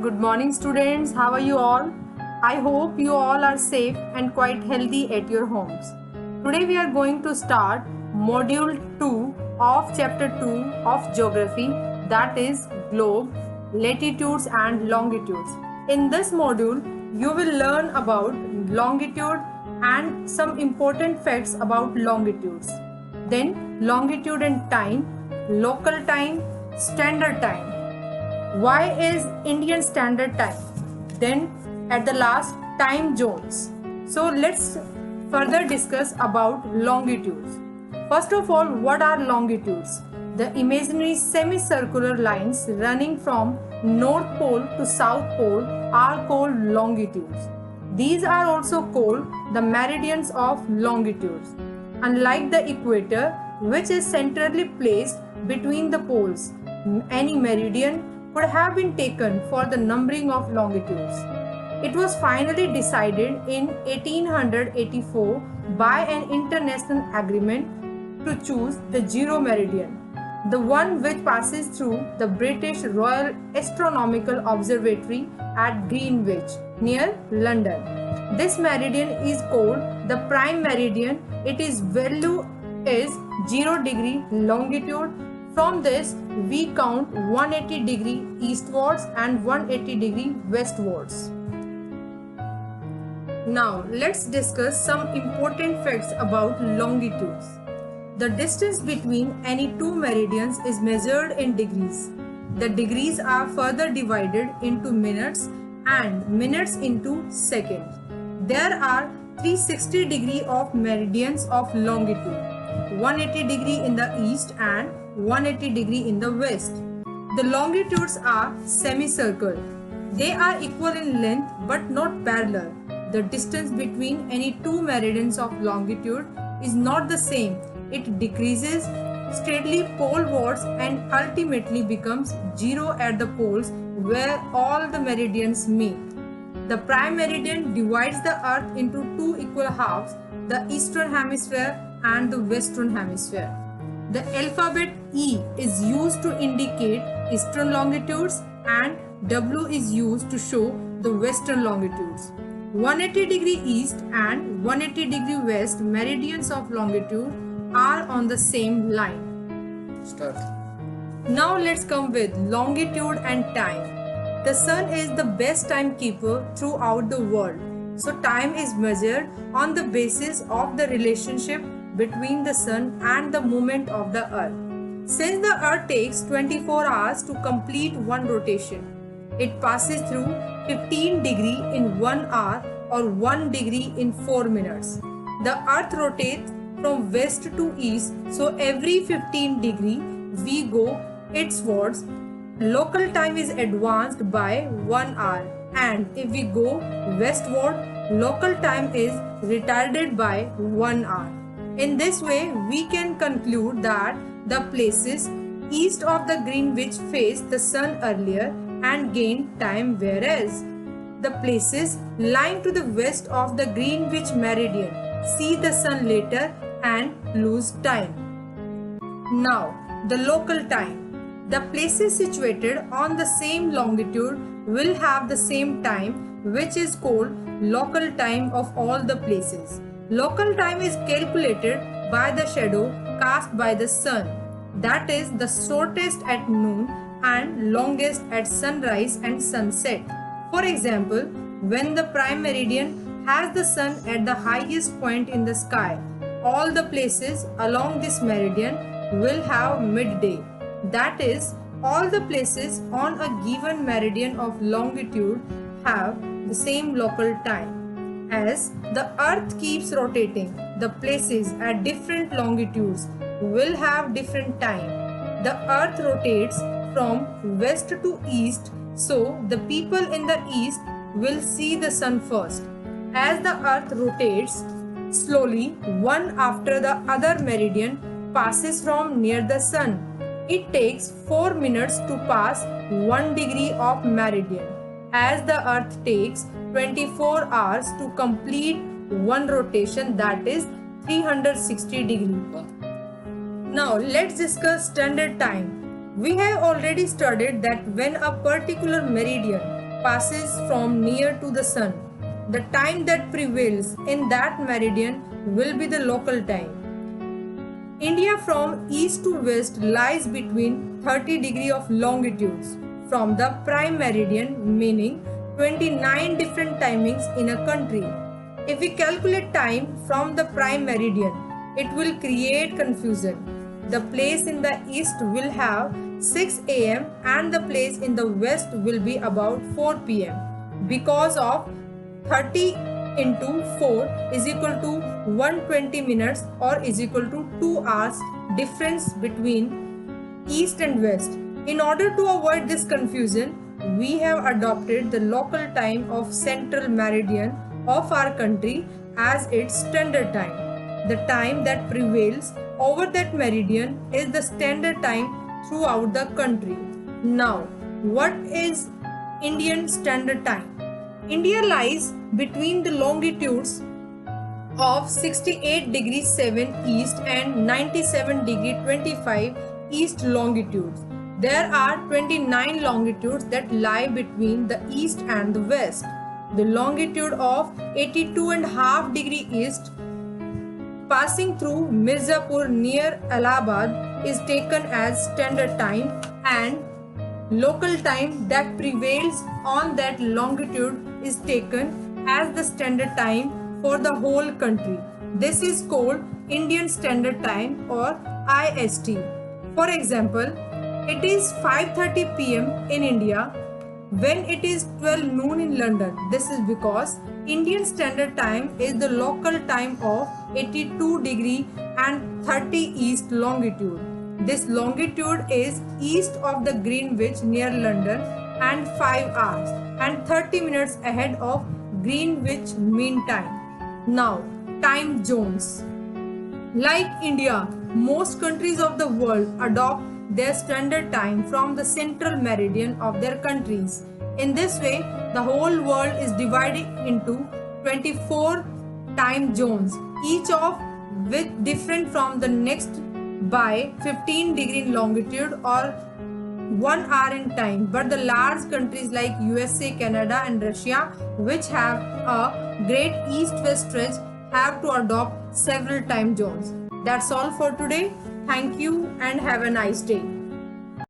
Good morning, students. How are you all? I hope you all are safe and quite healthy at your homes. Today, we are going to start Module 2 of Chapter 2 of Geography, that is Globe, Latitudes and Longitudes. In this module, you will learn about longitude and some important facts about longitudes. Then, longitude and time, local time, standard time. Why is Indian Standard Time? Then at the last, time zones. So let's further discuss about longitudes. First of all, what are longitudes? The imaginary semicircular lines running from North Pole to South Pole are called longitudes. These are also called the meridians of longitudes. Unlike the equator, which is centrally placed between the poles, any meridian could have been taken for the numbering of longitudes. It was finally decided in 1884 by an international agreement to choose the zero meridian, the one which passes through the British Royal Astronomical Observatory at Greenwich, near London. This meridian is called the prime meridian. Its value is 0 degree longitude. From this, we count 180 degree eastwards and 180 degree westwards. Now, let's discuss some important facts about longitudes. The distance between any two meridians is measured in degrees. The degrees are further divided into minutes and minutes into seconds. There are 360 degree of meridians of longitude, 180 degree in the east and 180 degree in the west. The longitudes are semicircle. They are equal in length but not parallel. The distance between any two meridians of longitude is not the same. It decreases steadily polewards and ultimately becomes zero at the poles where all the meridians meet. The prime meridian divides the earth into two equal halves, the eastern hemisphere and the western hemisphere. The alphabet E is used to indicate eastern longitudes and W is used to show the western longitudes. 180 degree east and 180 degree west meridians of longitude are on the same line. Start. Now let's come with longitude and time. The sun is the best timekeeper throughout the world. So time is measured on the basis of the relationship between the sun and the movement of the earth. Since the earth takes 24 hours to complete one rotation, it passes through 15 degree in 1 hour or 1 degree in 4 minutes. The earth rotates from west to east, so every 15 degree we go eastwards. Local time is advanced by 1 hour, and if we go westward, local time is retarded by 1 hour. In this way, we can conclude that the places east of the Greenwich face the sun earlier and gain time, whereas the places lying to the west of the Greenwich meridian see the sun later and lose time. Now, the local time. The places situated on the same longitude will have the same time, which is called local time of all the places. Local time is calculated by the shadow cast by the sun. That is the shortest at noon and longest at sunrise and sunset. For example, when the prime meridian has the sun at the highest point in the sky, all the places along this meridian will have midday. That is, all the places on a given meridian of longitude have the same local time. As the earth keeps rotating, the places at different longitudes will have different time. The earth rotates from west to east, so the people in the east will see the sun first. As the earth rotates slowly, one after the other meridian passes from near the sun. It takes 4 minutes to pass 1 degree of meridian, as the earth takes 24 hours to complete one rotation, that is 360 degrees. Now let's discuss standard time. We have already studied that when a particular meridian passes from near to the sun. The time that prevails in that meridian will be the local time. India from east to west lies between 30 degrees of longitudes from the prime meridian, meaning 29 different timings in a country. If we calculate time from the prime meridian, it will create confusion. The place in the east will have 6 am and the place in the west will be about 4 pm. Because of 30 into 4 is equal to 120 minutes or is equal to 2 hours difference between east and west. In order to avoid this confusion, we have adopted the local time of central meridian of our country as its standard time. The time that prevails over that meridian is the standard time throughout the country. Now, what is Indian Standard Time? India lies between the longitudes of 68 degrees 7 east and 97 degree 25 east longitudes. There are 29 longitudes that lie between the east and the west. The longitude of 82.5 degree east passing through Mirzapur near Allahabad is taken as standard time, and local time that prevails on that longitude is taken as the standard time for the whole country. This is called Indian Standard Time or IST. For example, it is 5:30 pm in India when it is 12 noon in London. This is because Indian Standard Time is the local time of 82 degree and 30 east longitude. This longitude is east of the Greenwich near London and 5 hours and 30 minutes ahead of Greenwich Mean Time. Now, time zones. Like India, most countries of the world adopt their standard time from the central meridian of their countries. In this way, the whole world is divided into 24 time zones, each of which different from the next by 15 degree in longitude or 1 hour in time. But the large countries like USA, Canada and Russia, which have a great east-west stretch, have to adopt several time zones. That's all for today. Thank you and have a nice day.